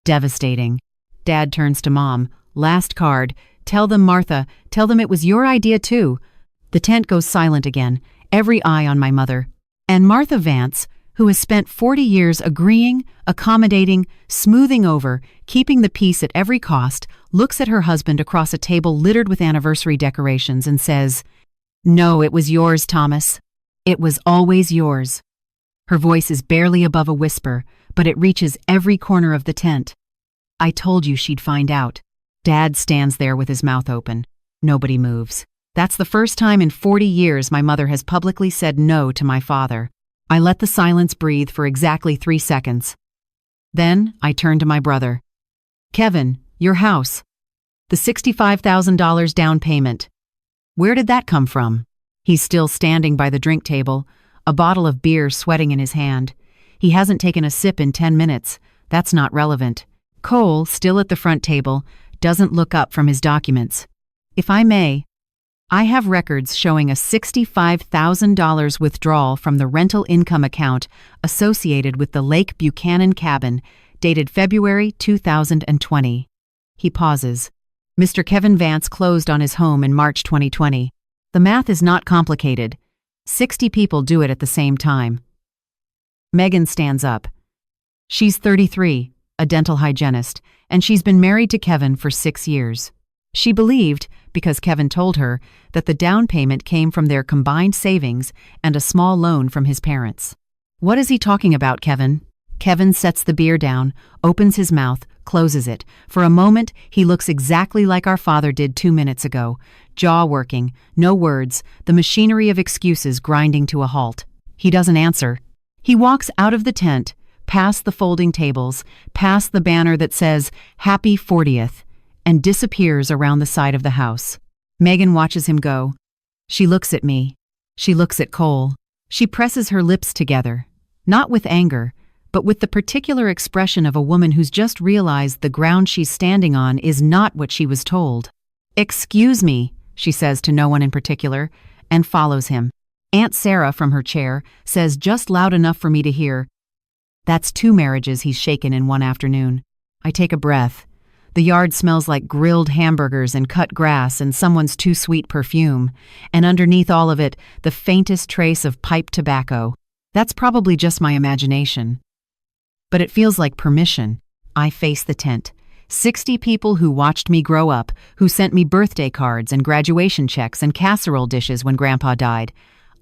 S1: devastating. Dad turns to Mom. Last card. Tell them, Martha. Tell them it was your idea too. The tent goes silent again. Every eye on my mother. And Martha Vance, who has spent 40 years agreeing, accommodating, smoothing over, keeping the peace at every cost, looks at her husband across a table littered with anniversary decorations and says, "No, it was yours, Thomas. It was always yours." Her voice is barely above a whisper, but it reaches every corner of the tent. I told you she'd find out. Dad stands there with his mouth open. Nobody moves. That's the first time in 40 years my mother has publicly said no to my father. I let the silence breathe for exactly 3 seconds. Then I turn to my brother. Kevin, your house. The $65,000 down payment. Where did that come from? He's still standing by the drink table, a bottle of beer sweating in his hand. He hasn't taken a sip in 10 minutes. That's not relevant. Cole, still at the front table, doesn't look up from his documents. If I may, I have records showing a $65,000 withdrawal from the rental income account associated with the Lake Buchanan cabin, dated February 2020. He pauses. Mr. Kevin Vance closed on his home in March 2020. The math is not complicated. 60 people do it at the same time. Megan stands up. She's 33, a dental hygienist, and she's been married to Kevin for 6 years. She believed, because Kevin told her, that the down payment came from their combined savings and a small loan from his parents. What is he talking about, Kevin? Kevin sets the beer down, opens his mouth, closes it. For a moment, he looks exactly like our father did 2 minutes ago. Jaw working, no words, the machinery of excuses grinding to a halt. He doesn't answer. He walks out of the tent, past the folding tables, past the banner that says, Happy 40th, and disappears around the side of the house. Megan watches him go. She looks at me. She looks at Cole. She presses her lips together, not with anger, but with the particular expression of a woman who's just realized the ground she's standing on is not what she was told. Excuse me, she says to no one in particular, and follows him. Aunt Sarah, from her chair, says just loud enough for me to hear, "That's 2 marriages he's shaken in one afternoon." I take a breath. The yard smells like grilled hamburgers and cut grass and someone's too sweet perfume, and underneath all of it, the faintest trace of pipe tobacco. That's probably just my imagination. But it feels like permission. I face the tent. 60 people who watched me grow up, who sent me birthday cards and graduation checks and casserole dishes when Grandpa died.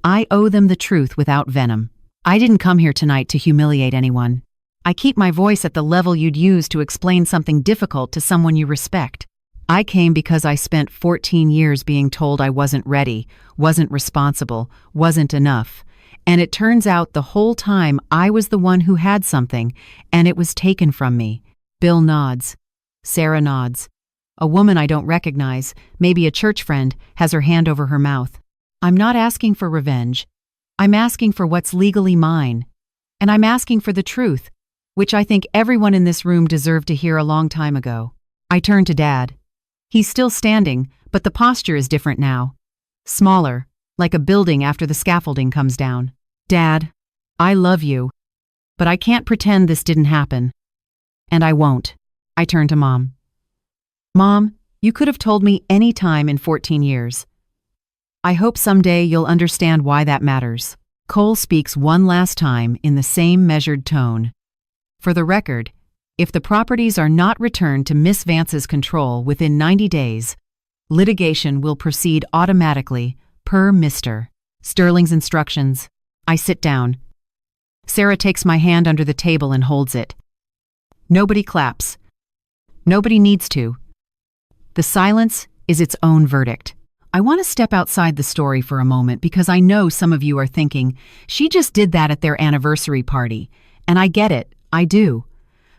S1: I owe them the truth without venom. I didn't come here tonight to humiliate anyone. I keep my voice at the level you'd use to explain something difficult to someone you respect. I came because I spent 14 years being told I wasn't ready, wasn't responsible, wasn't enough. And it turns out the whole time I was the one who had something, and it was taken from me. Bill nods. Sarah nods. A woman I don't recognize, maybe a church friend, has her hand over her mouth. I'm not asking for revenge. I'm asking for what's legally mine. And I'm asking for the truth, which I think everyone in this room deserved to hear a long time ago. I turn to Dad. He's still standing, but the posture is different now. Smaller, like a building after the scaffolding comes down. Dad, I love you, but I can't pretend this didn't happen. And I won't. I turn to Mom. Mom, you could have told me any time in 14 years. I hope someday you'll understand why that matters. Cole speaks one last time in the same measured tone. For the record, if the properties are not returned to Miss Vance's control within 90 days, litigation will proceed automatically per Mr. Sterling's instructions. I sit down. Sarah takes my hand under the table and holds it. Nobody claps. Nobody needs to. The silence is its own verdict. I want to step outside the story for a moment because I know some of you are thinking, she just did that at their anniversary party. And I get it, I do.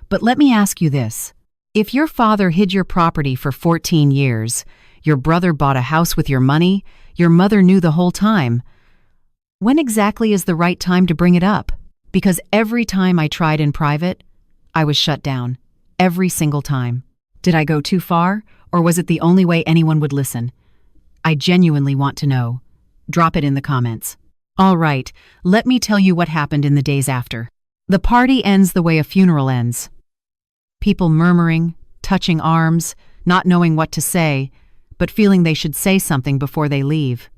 S1: But let me ask you this. If your father hid your property for 14 years, your brother bought a house with your money, your mother knew the whole time, when exactly is the right time to bring it up? Because every time I tried in private, I was shut down. Every single time. Did I go too far, or was it the only way anyone would listen? I genuinely want to know. Drop it in the comments. All right, let me tell you what happened in the days after. The party ends the way a funeral ends. People murmuring, touching arms, not knowing what to say, but feeling they should say something before they leave.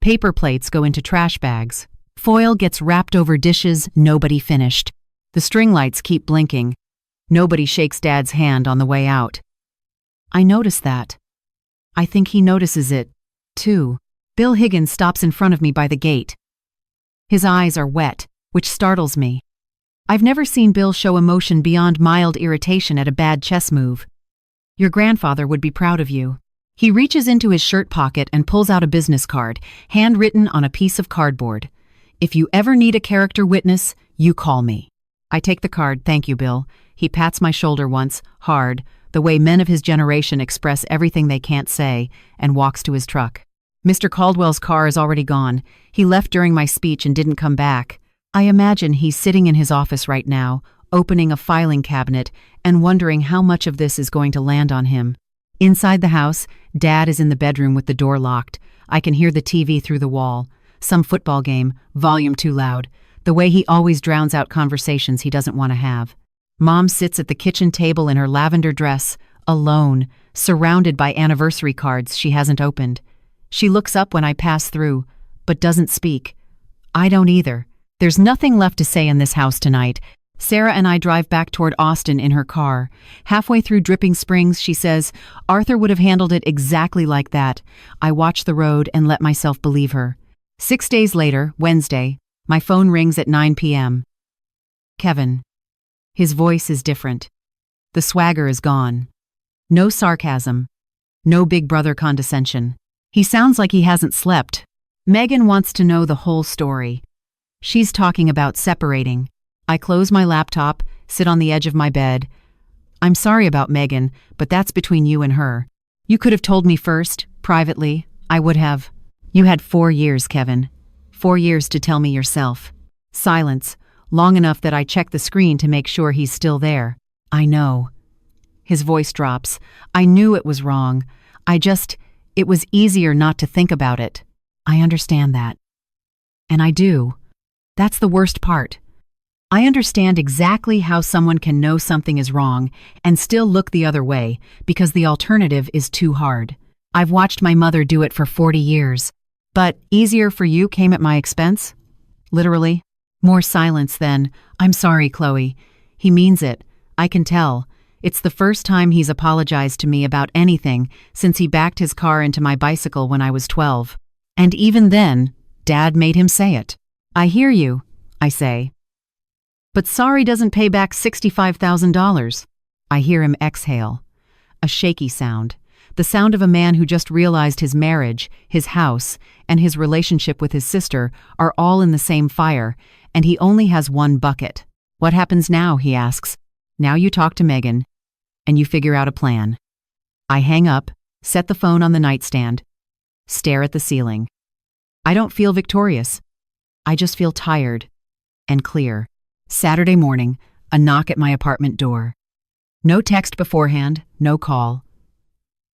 S1: Paper plates go into trash bags. Foil gets wrapped over dishes nobody finished. The string lights keep blinking. Nobody shakes Dad's hand on the way out. I notice that. I think he notices it, too. Bill Higgins stops in front of me by the gate. His eyes are wet, which startles me. I've never seen Bill show emotion beyond mild irritation at a bad chess move. Your grandfather would be proud of you. He reaches into his shirt pocket and pulls out a business card, handwritten on a piece of cardboard. If you ever need a character witness, you call me. I take the card, thank you, Bill. He pats my shoulder once, hard, the way men of his generation express everything they can't say, and walks to his truck. Mr. Caldwell's car is already gone. He left during my speech and didn't come back. I imagine he's sitting in his office right now, opening a filing cabinet and wondering how much of this is going to land on him. Inside the house, Dad is in the bedroom with the door locked. I can hear the TV through the wall. Some football game, volume too loud. The way he always drowns out conversations he doesn't want to have. Mom sits at the kitchen table in her lavender dress, alone, surrounded by anniversary cards she hasn't opened. She looks up when I pass through, but doesn't speak. I don't either. There's nothing left to say in this house tonight. Sarah and I drive back toward Austin in her car. Halfway through Dripping Springs, she says, Arthur would have handled it exactly like that. I watch the road and let myself believe her. 6 days later, Wednesday, my phone rings at 9 p.m. Kevin. His voice is different. The swagger is gone. No sarcasm. No big brother condescension. He sounds like he hasn't slept. Megan wants to know the whole story. She's talking about separating. I close my laptop, sit on the edge of my bed. I'm sorry about Megan, but that's between you and her. You could have told me first, privately. I would have. You had 4 years, Kevin. 4 years to tell me yourself. Silence, long enough that I check the screen to make sure he's still there. I know. His voice drops. I knew it was wrong. It was easier not to think about it. I understand that. And I do. That's the worst part. I understand exactly how someone can know something is wrong and still look the other way because the alternative is too hard. I've watched my mother do it for 40 years. But easier for you came at my expense? Literally. More silence then. I'm sorry, Chloe. He means it. I can tell. It's the first time he's apologized to me about anything since he backed his car into my bicycle when I was 12. And even then, Dad made him say it. I hear you, I say. But sorry doesn't pay back $65,000. I hear him exhale. A shaky sound. The sound of a man who just realized his marriage, his house, and his relationship with his sister are all in the same fire, and he only has one bucket. What happens now, he asks. Now you talk to Megan, and you figure out a plan. I hang up, set the phone on the nightstand, stare at the ceiling. I don't feel victorious. I just feel tired and clear. Saturday morning, a knock at my apartment door. No text beforehand, no call.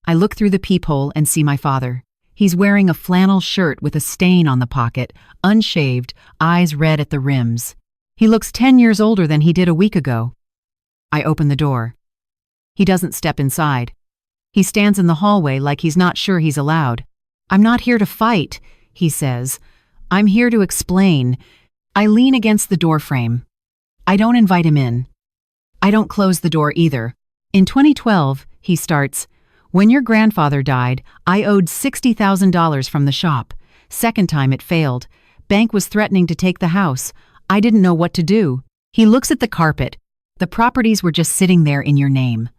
S1: I look through the peephole and see my father. He's wearing a flannel shirt with a stain on the pocket, unshaved, eyes red at the rims. He looks 10 years older than he did a week ago. I open the door. He doesn't step inside. He stands in the hallway like he's not sure he's allowed. I'm not here to fight, he says. I'm here to explain. I lean against the doorframe. I don't invite him in. I don't close the door either. In 2012, he starts, when your grandfather died, I owed $60,000 from the shop. Second time it failed. Bank was threatening to take the house. I didn't know what to do. He looks at the carpet. The properties were just sitting there in your name.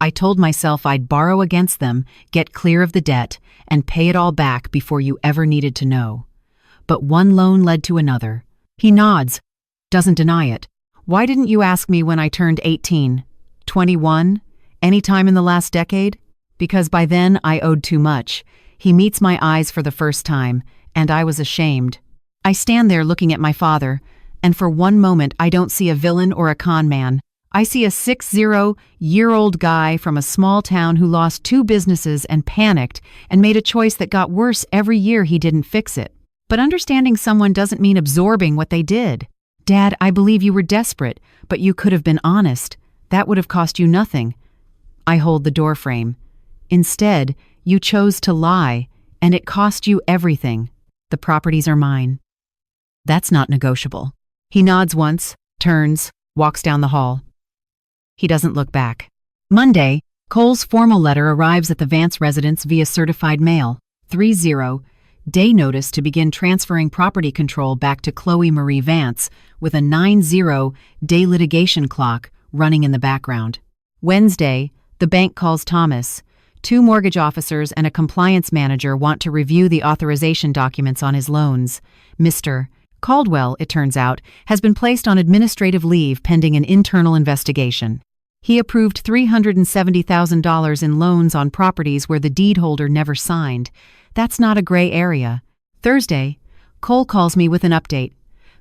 S1: I told myself I'd borrow against them, get clear of the debt, and pay it all back before you ever needed to know. But one loan led to another. He nods, doesn't deny it. Why didn't you ask me when I turned 18? 21? Any time in the last decade? Because by then I owed too much. He meets my eyes for the first time, and I was ashamed. I stand there looking at my father, and for one moment I don't see a villain or a con man. I see a 60-year-old guy from a small town who lost 2 businesses and panicked and made a choice that got worse every year he didn't fix it. But understanding someone doesn't mean absorbing what they did. Dad, I believe you were desperate, but you could have been honest. That would have cost you nothing. I hold the doorframe. Instead, you chose to lie, and it cost you everything. The properties are mine. That's not negotiable. He nods once, turns, walks down the hall. He doesn't look back. Monday, Cole's formal letter arrives at the Vance residence via certified mail. 3-0, day notice to begin transferring property control back to Chloe Marie Vance with a 9-0 day litigation clock running in the background. Wednesday, the bank calls Thomas. 2 mortgage officers and a compliance manager want to review the authorization documents on his loans. Mr. Caldwell, it turns out, has been placed on administrative leave pending an internal investigation. He approved $370,000 in loans on properties where the deed holder never signed. That's not a gray area. Thursday, Cole calls me with an update.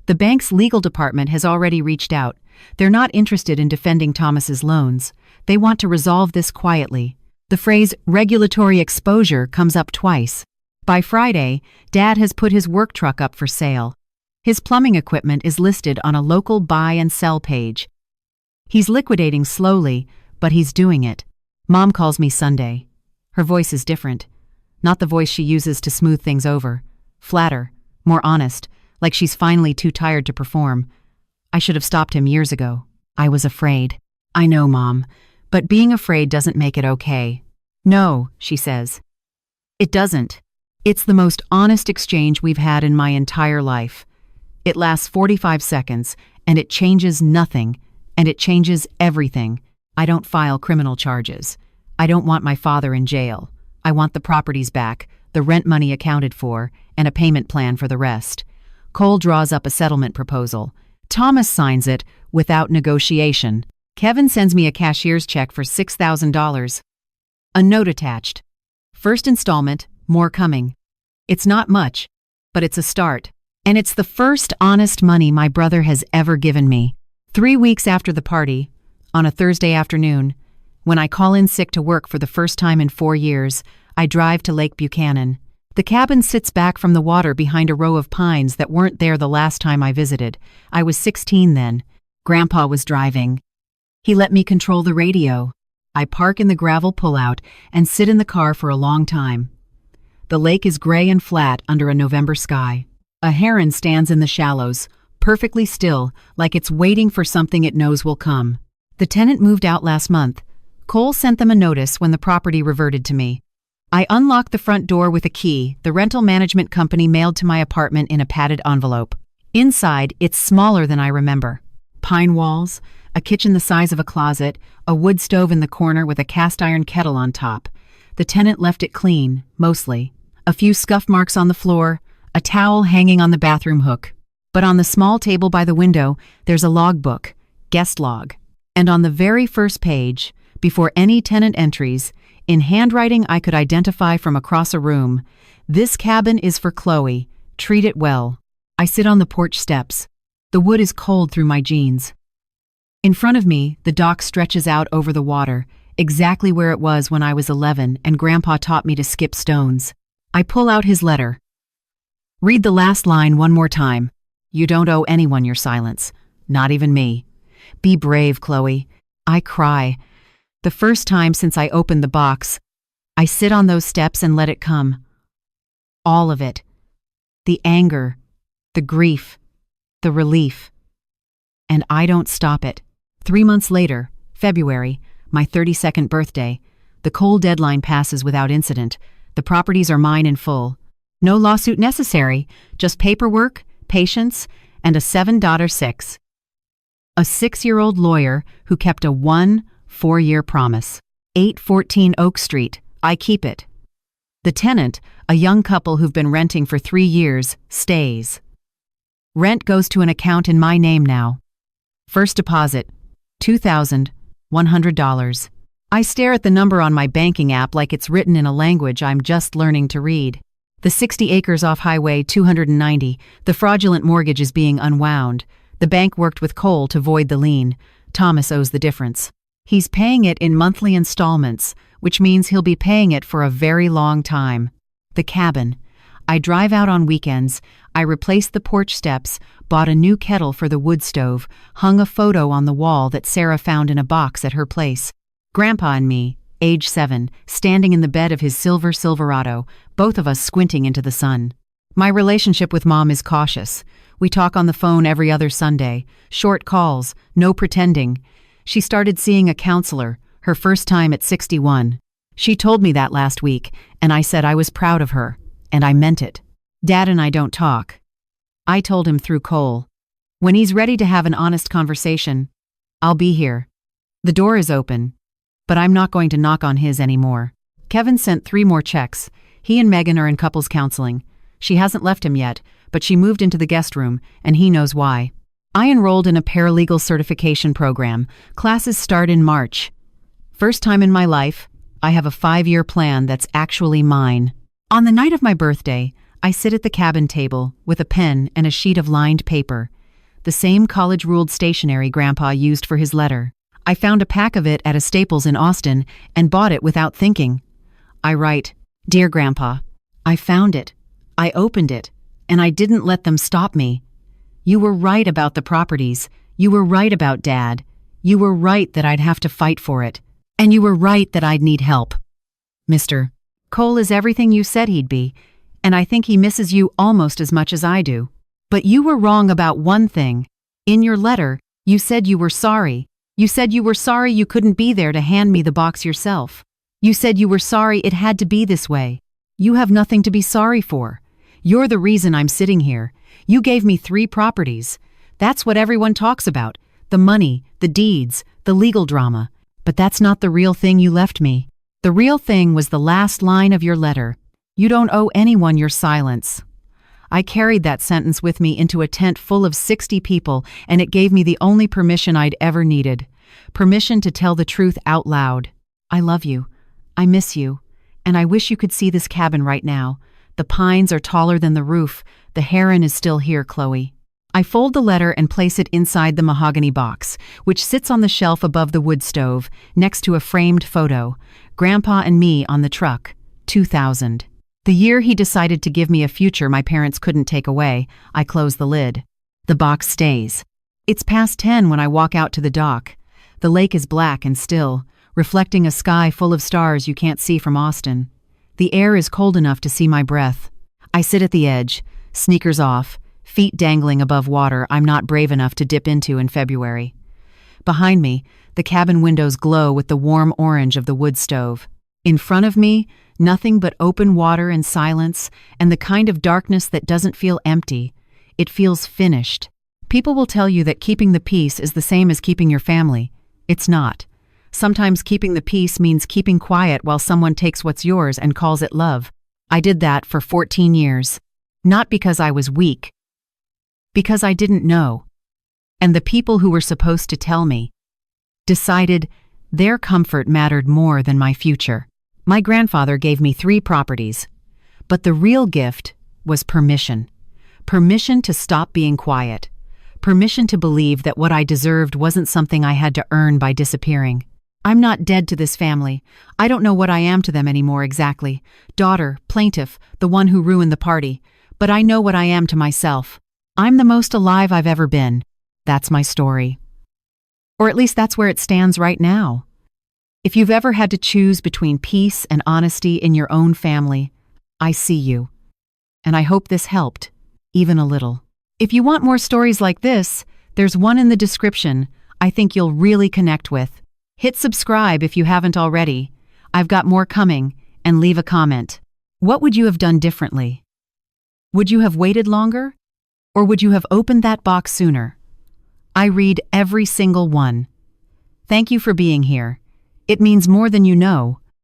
S1: The bank's legal department has already reached out. They're not interested in defending Thomas's loans. They want to resolve this quietly. The phrase regulatory exposure comes up twice. By Friday, Dad has put his work truck up for sale. His plumbing equipment is listed on a local buy and sell page. He's liquidating slowly, but he's doing it. Mom calls me Sunday. Her voice is different. Not the voice she uses to smooth things over. Flatter, more honest, like she's finally too tired to perform. I should have stopped him years ago. I was afraid. I know, Mom, but being afraid doesn't make it okay. No, she says. It doesn't. It's the most honest exchange we've had in my entire life. It lasts 45 seconds, and it changes nothing, and it changes everything. I don't file criminal charges. I don't want my father in jail. I want the properties back, the rent money accounted for, and a payment plan for the rest. Cole draws up a settlement proposal. Thomas signs it without negotiation. Kevin sends me a cashier's check for $6,000. A note attached. First installment, more coming. It's not much, but it's a start. And it's the first honest money my brother has ever given me. 3 weeks after the party, on a Thursday afternoon, when I call in sick to work for the first time in 4 years, I drive to Lake Buchanan. The cabin sits back from the water behind a row of pines that weren't there the last time I visited. I was 16 then. Grandpa was driving. He let me control the radio. I park in the gravel pullout and sit in the car for a long time. The lake is gray and flat under a November sky. A heron stands in the shallows, perfectly still, like it's waiting for something it knows will come. The tenant moved out last month. Cole sent them a notice when the property reverted to me. I unlocked the front door with a key the rental management company mailed to my apartment in a padded envelope. Inside, it's smaller than I remember. Pine walls, a kitchen the size of a closet, a wood stove in the corner with a cast iron kettle on top. The tenant left it clean, mostly. A few scuff marks on the floor, a towel hanging on the bathroom hook. But on the small table by the window, there's a logbook, guest log. And on the very first page, before any tenant entries, in handwriting I could identify from across a room, "This cabin is for Chloe. Treat it well." I sit on the porch steps. The wood is cold through my jeans. In front of me, the dock stretches out over the water, exactly where it was when I was 11 and Grandpa taught me to skip stones. I pull out his letter. Read the last line one more time. You don't owe anyone your silence, not even me. Be brave, Chloe. I cry. The first time since I opened the box, I sit on those steps and let it come. All of it. The anger, the grief, the relief. And I don't stop it. 3 months later, February, my 32nd birthday, the Cole deadline passes without incident. The properties are mine in full. No lawsuit necessary, just paperwork, patience, and a 7.6. A 6-year-old lawyer who kept a 4-year promise. 814 Oak Street, I keep it. The tenant, a young couple who've been renting for 3 years, stays. Rent goes to an account in my name now. First deposit, $2,100. I stare at the number on my banking app like it's written in a language I'm just learning to read. The 60 acres off Highway 290, the fraudulent mortgage is being unwound. The bank worked with Cole to void the lien. Thomas owes the difference. He's paying it in monthly installments, which means he'll be paying it for a very long time. The cabin. I drive out on weekends. I replaced the porch steps, bought a new kettle for the wood stove, hung a photo on the wall that Sarah found in a box at her place. Grandpa and me, age 7, standing in the bed of his silver Silverado, both of us squinting into the sun. My relationship with Mom is cautious. We talk on the phone every other Sunday, short calls, no pretending. She started seeing a counselor, her first time at 61. She told me that last week, and I said I was proud of her, and I meant it. Dad and I don't talk. I told him through Cole. When he's ready to have an honest conversation, I'll be here. The door is open, but I'm not going to knock on his anymore. Kevin sent 3 more checks. He and Megan are in couples counseling. She hasn't left him yet, but she moved into the guest room, and he knows why. I enrolled in a paralegal certification program. Classes start in March. First time in my life, I have a 5-year plan that's actually mine. On the night of my birthday, I sit at the cabin table with a pen and a sheet of lined paper, the same college-ruled stationery Grandpa used for his letter. I found a pack of it at a Staples in Austin and bought it without thinking. I write, "Dear Grandpa, I found it. I opened it, and I didn't let them stop me. You were right about the properties. You were right about Dad. You were right that I'd have to fight for it. And you were right that I'd need help. Mr. Cole is everything you said he'd be, and I think he misses you almost as much as I do. But you were wrong about one thing. In your letter, you said you were sorry. You said you were sorry you couldn't be there to hand me the box yourself. You said you were sorry it had to be this way. You have nothing to be sorry for. You're the reason I'm sitting here. You gave me 3 properties. That's what everyone talks about. The money, the deeds, the legal drama. But that's not the real thing you left me. The real thing was the last line of your letter. You don't owe anyone your silence. I carried that sentence with me into a tent full of 60 people, and it gave me the only permission I'd ever needed. Permission to tell the truth out loud. I love you. I miss you. And I wish you could see this cabin right now. The pines are taller than the roof. The heron is still here, Chloe. I fold the letter and place it inside the mahogany box, which sits on the shelf above the wood stove, next to a framed photo. Grandpa and me on the truck. 2000. The year he decided to give me a future my parents couldn't take away. I close the lid. The box stays. It's past 10 when I walk out to the dock. The lake is black and still, reflecting a sky full of stars you can't see from Austin. The air is cold enough to see my breath. I sit at the edge, sneakers off, feet dangling above water I'm not brave enough to dip into in February. Behind me, the cabin windows glow with the warm orange of the wood stove. In front of me, nothing but open water and silence, and the kind of darkness that doesn't feel empty. It feels finished. People will tell you that keeping the peace is the same as keeping your family. It's not. Sometimes keeping the peace means keeping quiet while someone takes what's yours and calls it love. I did that for 14 years. Not because I was weak. Because I didn't know. And the people who were supposed to tell me decided their comfort mattered more than my future. My grandfather gave me 3 properties, but the real gift was permission. Permission to stop being quiet. Permission to believe that what I deserved wasn't something I had to earn by disappearing. I'm not dead to this family. I don't know what I am to them anymore exactly. Daughter, plaintiff, the one who ruined the party. But I know what I am to myself. I'm the most alive I've ever been. That's my story. Or at least that's where it stands right now. If you've ever had to choose between peace and honesty in your own family, I see you. And I hope this helped, even a little. If you want more stories like this, there's one in the description I think you'll really connect with. Hit subscribe if you haven't already. I've got more coming, and leave a comment. What would you have done differently? Would you have waited longer? Or would you have opened that box sooner? I read every single one. Thank you for being here. It means more than you know.